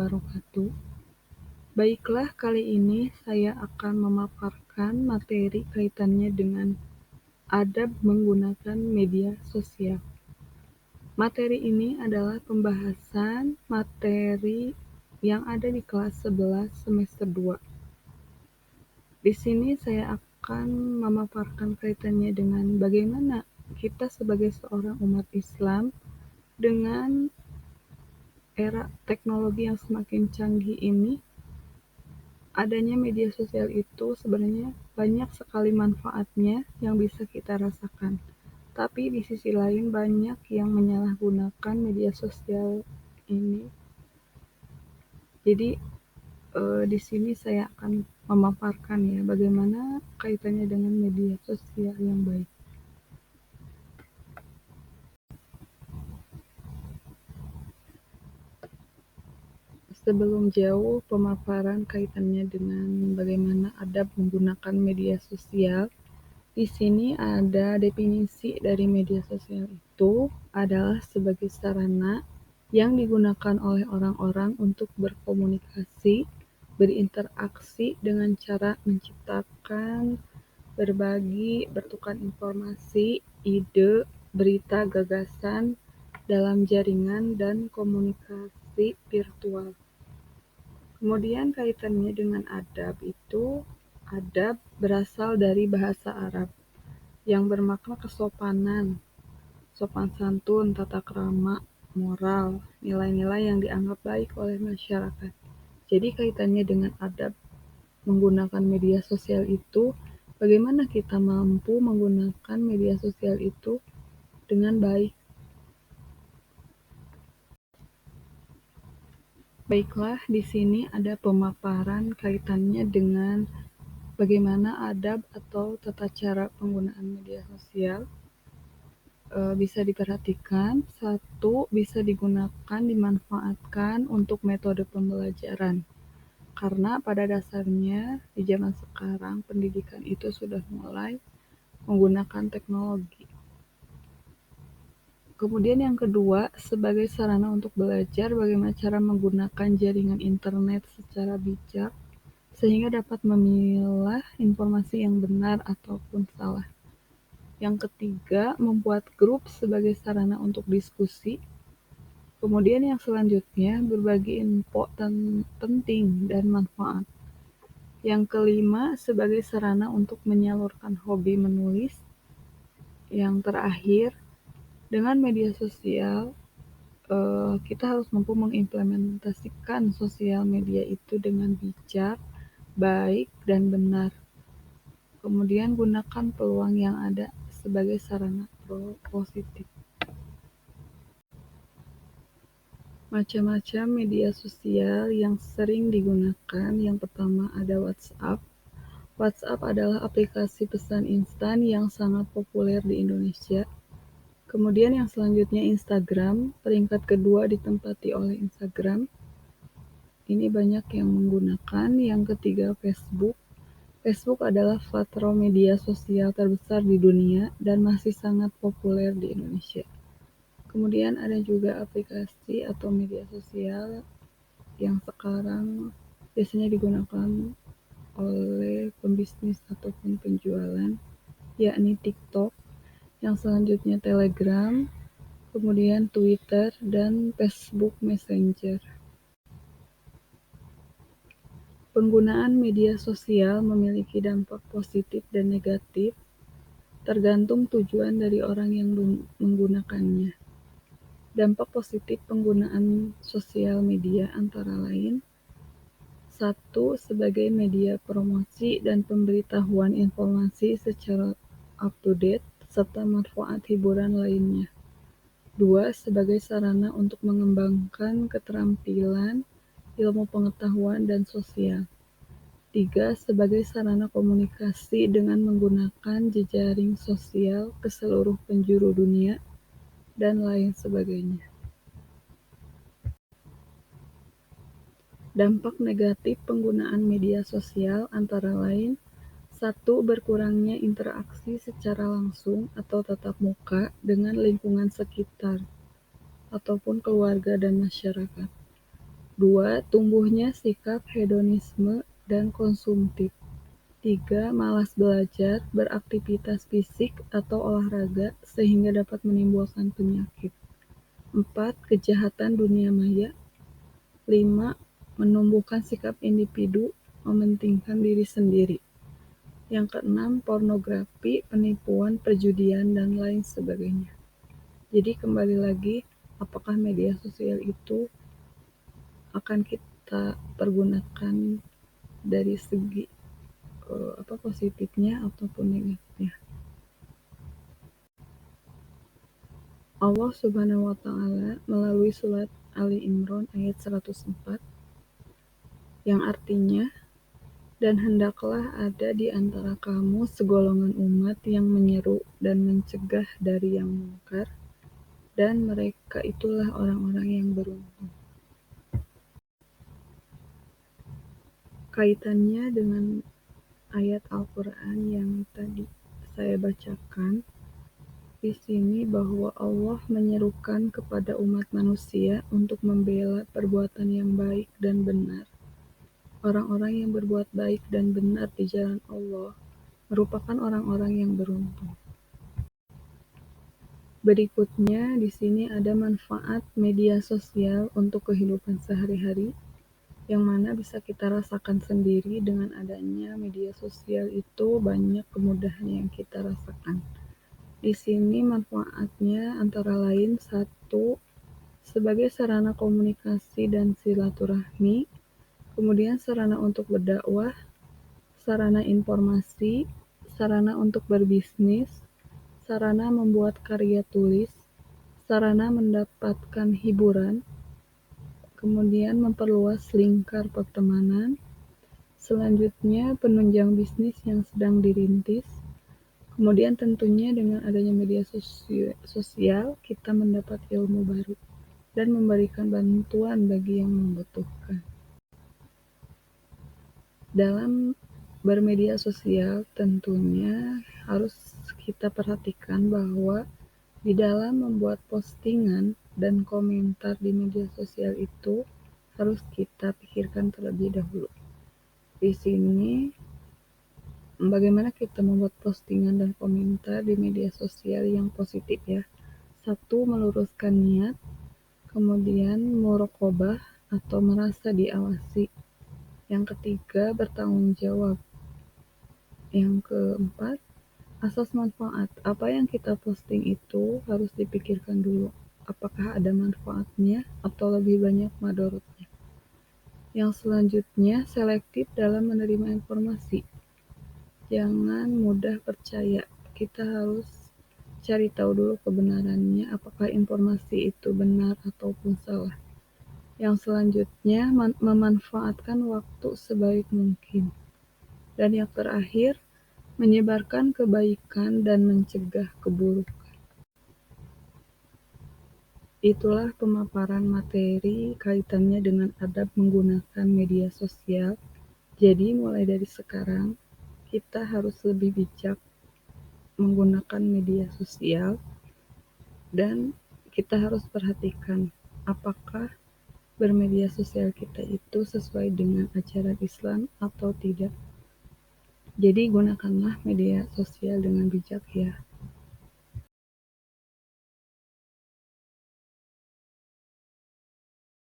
wabarakatuh. Baiklah, kali ini saya akan memaparkan materi kaitannya dengan adab menggunakan media sosial. Materi ini adalah pembahasan materi yang ada di kelas 11 semester 2. Di sini saya akan memaparkan kaitannya dengan bagaimana kita sebagai seorang umat Islam dengan era teknologi yang semakin canggih ini, adanya media sosial itu sebenarnya banyak sekali manfaatnya yang bisa kita rasakan. Tapi di sisi lain banyak yang menyalahgunakan media sosial ini. Jadi di sini saya akan memaparkan ya bagaimana kaitannya dengan media sosial yang baik. Sebelum jauh pemaparan kaitannya dengan bagaimana adab menggunakan media sosial, di sini ada definisi dari media sosial itu adalah sebagai sarana yang digunakan oleh orang-orang untuk berkomunikasi, berinteraksi dengan cara menciptakan, berbagi, bertukar informasi, ide, berita, gagasan dalam jaringan dan komunikasi virtual. Kemudian kaitannya dengan adab itu, adab berasal dari bahasa Arab yang bermakna kesopanan, sopan santun, tata krama, moral, nilai-nilai yang dianggap baik oleh masyarakat. Jadi kaitannya dengan adab menggunakan media sosial itu, bagaimana kita mampu menggunakan media sosial itu dengan baik. Baiklah, di sini ada pemaparan kaitannya dengan bagaimana adab atau tata cara penggunaan media sosial bisa diperhatikan. Satu, bisa digunakan, dimanfaatkan untuk metode pembelajaran. Karena pada dasarnya di zaman sekarang pendidikan itu sudah mulai menggunakan teknologi. Kemudian yang kedua, sebagai sarana untuk belajar bagaimana cara menggunakan jaringan internet secara bijak sehingga dapat memilah informasi yang benar ataupun salah. Yang ketiga, membuat grup sebagai sarana untuk diskusi. Kemudian yang selanjutnya, berbagi info penting dan manfaat. Yang kelima, sebagai sarana untuk menyalurkan hobi menulis. Yang terakhir, dengan media sosial, kita harus mampu mengimplementasikan sosial media itu dengan bijak, baik, dan benar. Kemudian gunakan peluang yang ada sebagai sarana positif. Macam-macam media sosial yang sering digunakan. Yang pertama ada WhatsApp. WhatsApp adalah aplikasi pesan instan yang sangat populer di Indonesia. Kemudian yang selanjutnya Instagram, peringkat kedua ditempati oleh Instagram. Ini banyak yang menggunakan. Yang ketiga Facebook. Facebook adalah platform media sosial terbesar di dunia dan masih sangat populer di Indonesia. Kemudian ada juga aplikasi atau media sosial yang sekarang biasanya digunakan oleh pembisnis ataupun penjualan, yakni TikTok, yang selanjutnya Telegram, kemudian Twitter, dan Facebook Messenger. Penggunaan media sosial memiliki dampak positif dan negatif, tergantung tujuan dari orang yang menggunakannya. Dampak positif penggunaan sosial media antara lain: 1. Sebagai media promosi dan pemberitahuan informasi secara up-to-date, serta manfaat hiburan lainnya. 2. Sebagai sarana untuk mengembangkan keterampilan, ilmu pengetahuan, dan sosial. 3. Sebagai sarana komunikasi dengan menggunakan jejaring sosial ke seluruh penjuru dunia, dan lain sebagainya. Dampak negatif penggunaan media sosial antara lain: 1. Berkurangnya interaksi secara langsung atau tatap muka dengan lingkungan sekitar ataupun keluarga dan masyarakat. 2. Tumbuhnya sikap hedonisme dan konsumtif. 3. Malas belajar, beraktivitas fisik atau olahraga sehingga dapat menimbulkan penyakit. 4. Kejahatan dunia maya. 5. Menumbuhkan sikap individu mementingkan diri sendiri. Yang keenam, pornografi, penipuan, perjudian, dan lain sebagainya. Jadi kembali lagi, apakah media sosial itu akan kita pergunakan dari segi positifnya ataupun negatifnya. Allah Subhanahu wa Ta'ala melalui surat Ali Imran ayat 104 yang artinya, dan hendaklah ada di antara kamu segolongan umat yang menyeru dan mencegah dari yang mungkar, dan mereka itulah orang-orang yang beruntung. Kaitannya dengan ayat Al-Quran yang tadi saya bacakan, di sini bahwa Allah menyerukan kepada umat manusia untuk membela perbuatan yang baik dan benar. Orang-orang yang berbuat baik dan benar di jalan Allah merupakan orang-orang yang beruntung. Berikutnya, di sini ada manfaat media sosial untuk kehidupan sehari-hari, yang mana bisa kita rasakan sendiri dengan adanya media sosial itu banyak kemudahan yang kita rasakan. Di sini manfaatnya antara lain 1. Sebagai sarana komunikasi dan silaturahmi, kemudian sarana untuk berdakwah, sarana informasi, sarana untuk berbisnis, sarana membuat karya tulis, sarana mendapatkan hiburan, kemudian memperluas lingkar pertemanan, selanjutnya penunjang bisnis yang sedang dirintis, kemudian tentunya dengan adanya media sosial kita mendapat ilmu baru dan memberikan bantuan bagi yang membutuhkan. Dalam bermedia sosial tentunya harus kita perhatikan bahwa di dalam membuat postingan dan komentar di media sosial itu harus kita pikirkan terlebih dahulu. Di sini bagaimana kita membuat postingan dan komentar di media sosial yang positif ya. 1. Meluruskan niat, kemudian muraqabah atau merasa diawasi. Yang ketiga, bertanggung jawab. Yang keempat, asas manfaat. Apa yang kita posting itu harus dipikirkan dulu. Apakah ada manfaatnya atau lebih banyak madorotnya. Yang selanjutnya, selektif dalam menerima informasi. Jangan mudah percaya. Kita harus cari tahu dulu kebenarannya, apakah informasi itu benar ataupun salah. Yang selanjutnya, memanfaatkan waktu sebaik mungkin. Dan yang terakhir, menyebarkan kebaikan dan mencegah keburukan. Itulah pemaparan materi kaitannya dengan adab menggunakan media sosial. Jadi mulai dari sekarang, kita harus lebih bijak menggunakan media sosial dan kita harus perhatikan apakah bermedia sosial kita itu sesuai dengan ajaran Islam atau tidak. Jadi gunakanlah media sosial dengan bijak ya.